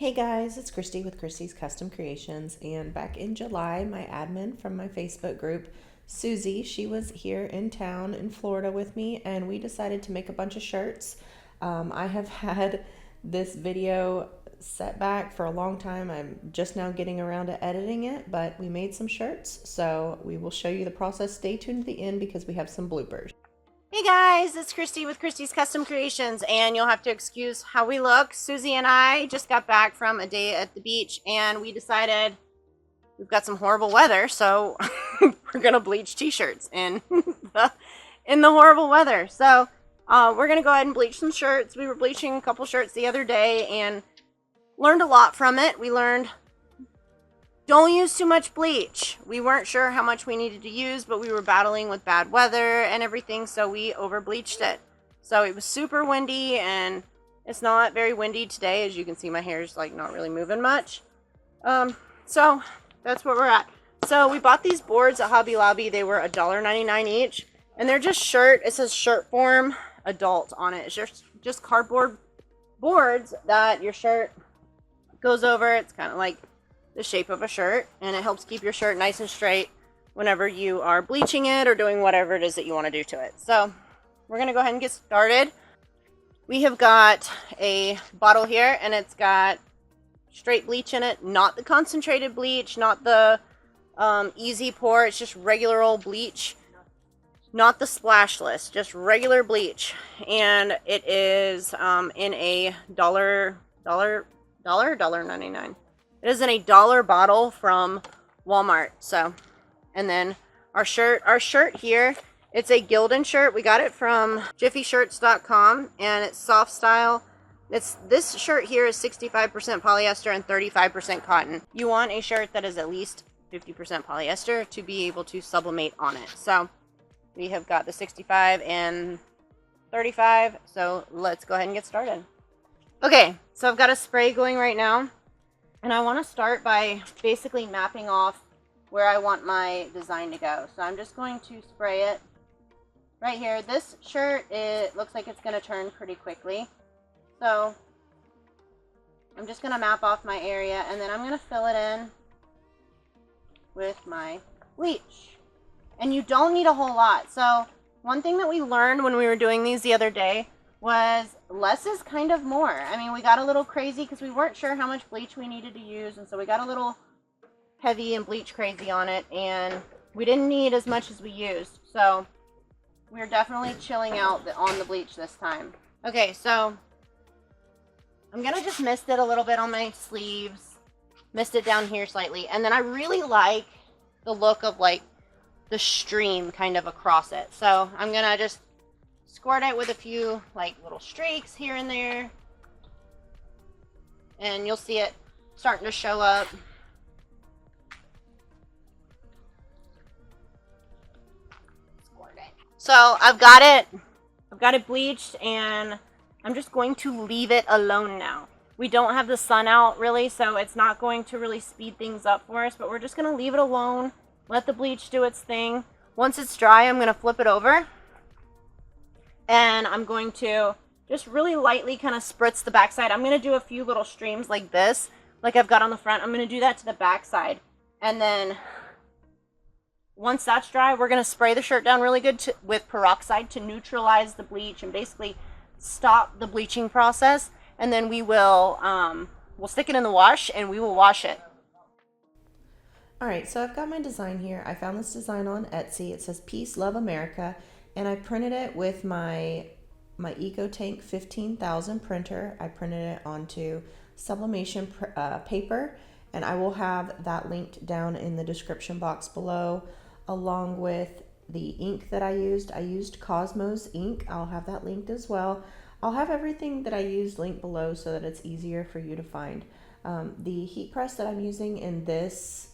Hey guys, it's Christy with Christy's Custom Creations, and back in July, my admin from my Facebook group, Susie, she was here in town in Florida with me, and we decided to make a bunch of shirts. I have had this video set back for a long time. I'm just now getting around to editing it, but we made some shirts, so we will show you the process. Stay tuned to the end because we have some bloopers. Hey guys, it's Christy with Christy's Custom Creations, and you'll have to excuse how we look. Susie and I just got back from a day at the beach, and we decided we've got some horrible weather, so we're gonna bleach t-shirts in the horrible weather. So we're gonna go ahead and bleach some shirts. We were bleaching a couple shirts the other day and learned a lot from it. We learned don't use too much bleach. We weren't sure how much we needed to use, but we were battling with bad weather and everything, so we over bleached it. So it was super windy, and it's not very windy today. As you can see, my hair's like not really moving much. So that's where we're at. So we bought these boards at Hobby Lobby. They were $1.99 each, and they're just it says shirt form adult on it. It's just cardboard boards that your shirt goes over. It's kind of like the shape of a shirt, and it helps keep your shirt nice and straight whenever you are bleaching it or doing whatever it is that you want to do to it. So we're going to go ahead and get started. We have got a bottle here, and it's got straight bleach in it, not the concentrated bleach, not the easy pour. It's just regular old bleach, not the splashless, just regular bleach. And it is in a $1.99. It is in a $1 bottle from Walmart. So, and then our shirt here, it's a Gildan shirt. We got it from jiffyshirts.com, and it's soft style. This shirt here is 65% polyester and 35% cotton. You want a shirt that is at least 50% polyester to be able to sublimate on it. So we have got the 65 and 35. So let's go ahead and get started. Okay, so I've got a spray going right now. And I want to start by basically mapping off where I want my design to go. So I'm just going to spray it right here. This shirt, it looks like it's going to turn pretty quickly. So I'm just going to map off my area, and then I'm going to fill it in with my bleach. And you don't need a whole lot. So one thing that we learned when we were doing these the other day was less is kind of more. I mean, we got a little crazy because we weren't sure how much bleach we needed to use, and so we got a little heavy and bleach crazy on it, and we didn't need as much as we used. So we're definitely chilling out on the bleach this time. Okay, so I'm gonna just mist it a little bit on my sleeves, mist it down here slightly, and then I really like the look of like the stream kind of across it. So I'm gonna just squirt it with a few like little streaks here and there, and you'll see it starting to show up. Squirt it. So I've got it bleached, and I'm just going to leave it alone now. We don't have the sun out really, so it's not going to really speed things up for us, but we're just going to leave it alone, let the bleach do its thing. Once it's dry, I'm going to flip it over, and I'm going to just really lightly kind of spritz the backside. I'm going to do a few little streams like this, like I've got on the front. I'm going to do that to the backside. And then once that's dry, we're going to spray the shirt down really good with peroxide to neutralize the bleach and basically stop the bleaching process. And then we will we'll stick it in the wash, and we will wash it. Alright, so I've got my design here. I found this design on Etsy. It says Peace, Love, America. And I printed it with my EcoTank 15,000 printer. I printed it onto Sublimation paper, and I will have that linked down in the description box below, along with the ink that I used. I used Cosmos ink. I'll have that linked as well. I'll have everything that I used linked below so that it's easier for you to find. The heat press that I'm using in this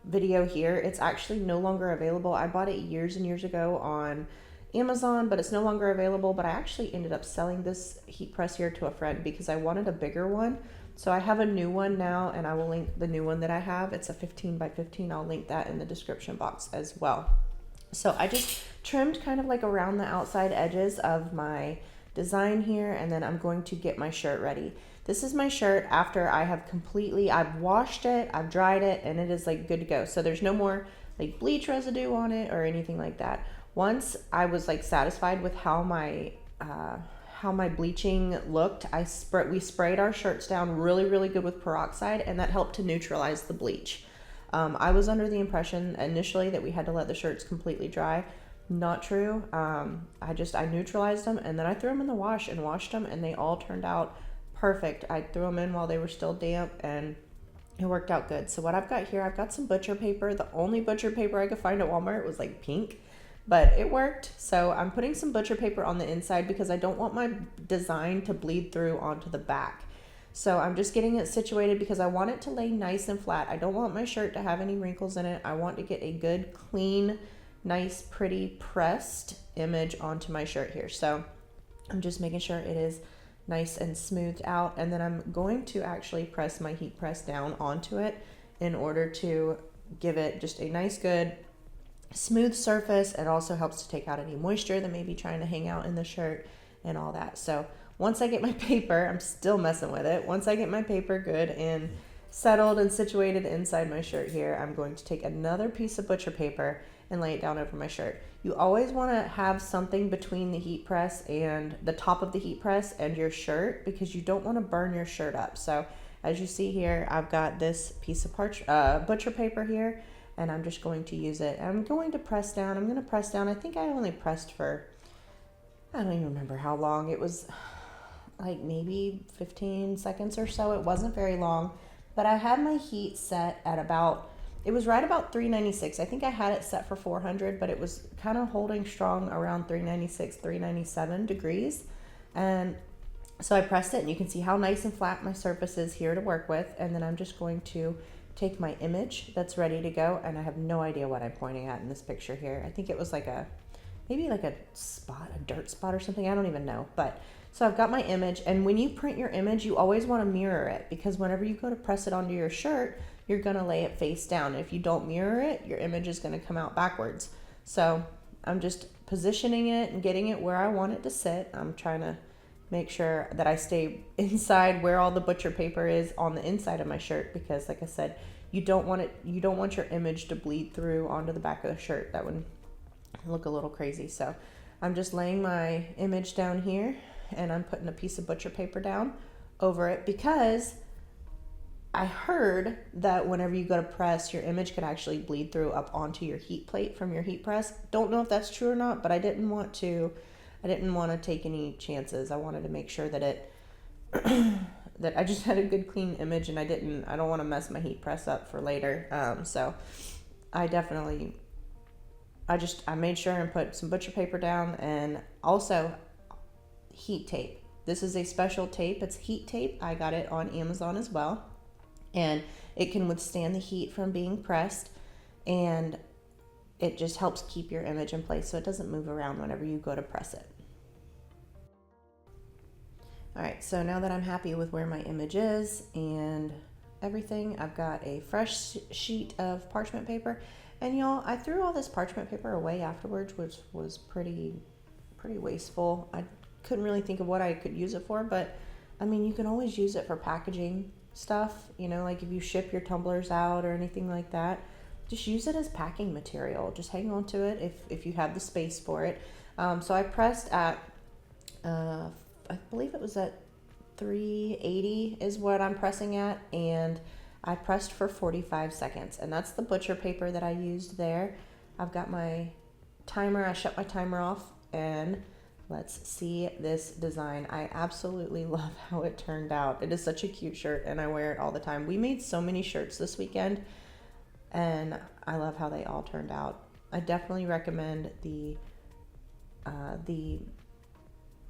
video here, it's actually no longer available. I bought it years and years ago on Amazon, but it's no longer available. But I actually ended up selling this heat press here to a friend because I wanted a bigger one. So I have a new one now, and I will link the new one that I have. It's a 15 by 15. I'll link that in the description box as well. So I just trimmed kind of like around the outside edges of my design here, and then I'm going to get my shirt ready. This is my shirt after I have I've washed it, I've dried it, and it is like good to go. So there's no more like bleach residue on it or anything like that. Once I was like satisfied with how my bleaching looked, we sprayed our shirts down really good with peroxide, and that helped to neutralize the bleach. I was under the impression initially that we had to let the shirts completely dry. Not true. I neutralized them, and then I threw them in the wash and washed them, and they all turned out perfect. I threw them in while they were still damp, and it worked out good. So what I've got here, I've got some butcher paper. The only butcher paper I could find at Walmart was like pink, but it worked. So I'm putting some butcher paper on the inside because I don't want my design to bleed through onto the back. So I'm just getting it situated because I want it to lay nice and flat. I don't want my shirt to have any wrinkles in it. I want to get a good, clean, nice, pretty pressed image onto my shirt here. So I'm just making sure it is nice and smoothed out, and then I'm going to actually press my heat press down onto it in order to give it just a nice, good, smooth surface. It also helps to take out any moisture that may be trying to hang out in the shirt and all that. So once I get my paper, I'm still messing with it. Once I get my paper good and settled and situated inside my shirt here, I'm going to take another piece of butcher paper and lay it down over my shirt. You always want to have something between the heat press and the top of the heat press and your shirt, because you don't want to burn your shirt up. So as you see here, I've got this piece of butcher paper here, and I'm just going to use it. I'm going to press down. I'm going to press down. I think I only pressed for, I don't even remember how long. It was like maybe 15 seconds or so. It wasn't very long, but I had my heat set at it was right about 396. I think I had it set for 400, but it was kind of holding strong around 396, 397 degrees. And so I pressed it, and you can see how nice and flat my surface is here to work with. And then I'm just going to take my image that's ready to go, and I have no idea what I'm pointing at in this picture here. I think it was maybe like a dirt spot or something. I don't even know. But so I've got my image, and when you print your image, you always want to mirror it, because whenever you go to press it onto your shirt, you're going to lay it face down. If you don't mirror it, your image is going to come out backwards. So I'm just positioning it and getting it where I want it to sit. I'm trying to make sure that I stay inside where all the butcher paper is on the inside of my shirt, because like I said, you don't want your image to bleed through onto the back of the shirt. That would look a little crazy. So I'm just laying my image down here, and I'm putting a piece of butcher paper down over it, because I heard that whenever you go to press, your image could actually bleed through up onto your heat plate from your heat press. Don't know if that's true or not, but I didn't want to take any chances. I wanted to make sure that that I just had a good clean image, and I don't want to mess my heat press up for later. So I made sure and put some butcher paper down, and also heat tape. This is a special tape. It's heat tape. I got it on Amazon as well, and it can withstand the heat from being pressed, and it just helps keep your image in place so it doesn't move around whenever you go to press it. All right, so now that I'm happy with where my image is and everything, I've got a fresh sheet of parchment paper, and y'all, I threw all this parchment paper away afterwards, which was pretty wasteful. I couldn't really think of what I could use it for, but I mean, you can always use it for packaging stuff, like if you ship your tumblers out or anything like that, just use it as packing material. Just hang on to it if you have the space for it. So I pressed at, I believe it was at 380 is what I'm pressing at, and I pressed for 45 seconds, and that's the butcher paper that I used there. I've got my timer. I shut my timer off, and let's see this design. I absolutely love how it turned out. It is such a cute shirt, and I wear it all the time. We made so many shirts this weekend, and I love how they all turned out. I definitely recommend the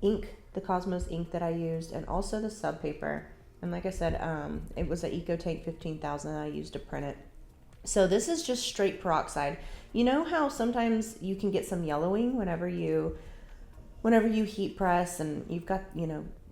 ink, the Cosmos ink that I used, and also the sub paper. And like I said, it was an EcoTank 15,000 that I used to print it. So this is just straight peroxide. You know how sometimes you can get some yellowing whenever you heat press, and you've got,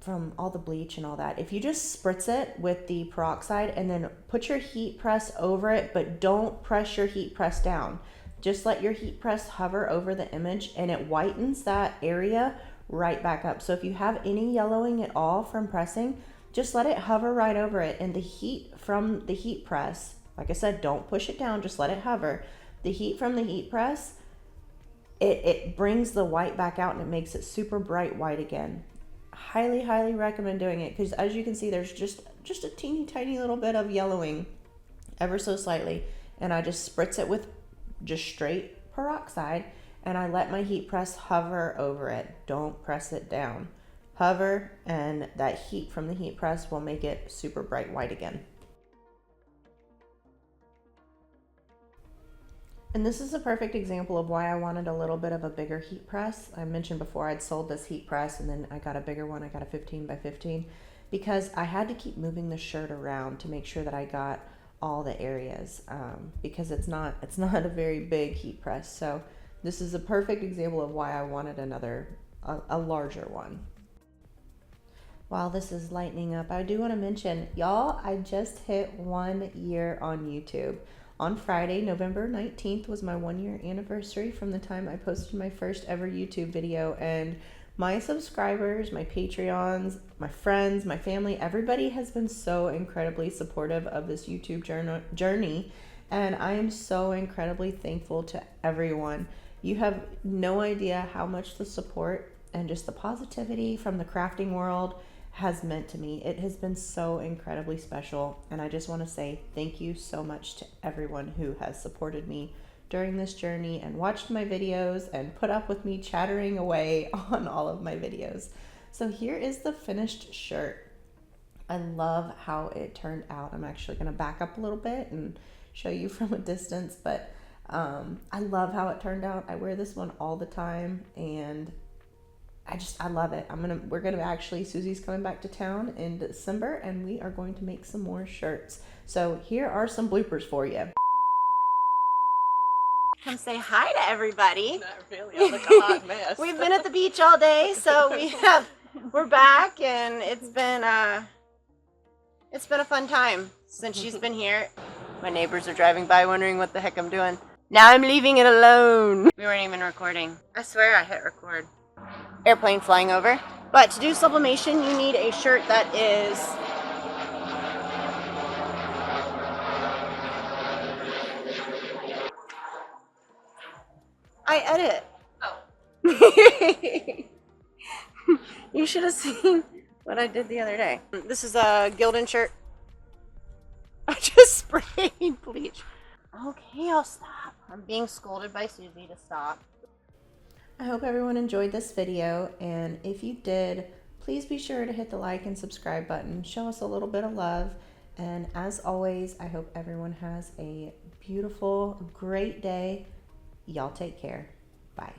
from all the bleach and all that. If you just spritz it with the peroxide and then put your heat press over it, but don't press your heat press down. Just let your heat press hover over the image, and it whitens that area right back up. So if you have any yellowing at all from pressing, just let it hover right over it, and the heat from the heat press, like I said, don't push it down, just let it hover. The heat from the heat press, it brings the white back out and it makes it super bright white again. Highly recommend doing it, because as you can see, there's just a teeny tiny little bit of yellowing, ever so slightly, and I just spritz it with just straight peroxide, and I let my heat press hover over it. Don't press it down. Hover, and that heat from the heat press will make it super bright white again. And this is a perfect example of why I wanted a little bit of a bigger heat press. I mentioned before I'd sold this heat press, and then I got a bigger one. I got a 15 by 15, because I had to keep moving the shirt around to make sure that I got all the areas, because it's not a very big heat press. So this is a perfect example of why I wanted a larger one. While this is lightening up, I do want to mention, y'all, I just hit 1 year on YouTube. On Friday, November 19th, was my 1 year anniversary from the time I posted my first ever YouTube video, and my subscribers, my Patreons, my friends, my family, everybody has been so incredibly supportive of this YouTube journey, and I am so incredibly thankful to everyone. You have no idea how much the support and just the positivity from the crafting world has meant to me. It has been so incredibly special, and I just want to say thank you so much to everyone who has supported me during this journey and watched my videos and put up with me chattering away on all of my videos. So here is the finished shirt. I love how it turned out. I'm actually going to back up a little bit and show you from a distance, but I love how it turned out. I wear this one all the time, and I love it. We're gonna actually, Susie's coming back to town in December, and we are going to make some more shirts. So here are some bloopers for you. Come say hi to everybody. Not really. I look a hot mess. We've been at the beach all day, so we're back, and it's been a fun time since she's been here. My neighbors are driving by wondering what the heck I'm doing. Now I'm leaving it alone. We weren't even recording. I swear I hit record. Airplane flying over. But to do sublimation, you need a shirt that is I edit. Oh. You should have seen what I did the other day. This is a Gildan shirt. I just sprayed bleach. Okay, I'll stop. I'm being scolded by Susie to stop. I hope everyone enjoyed this video, and if you did, please be sure to hit the like and subscribe button. Show us a little bit of love, and as always, I hope everyone has a beautiful, great day. Y'all take care. Bye.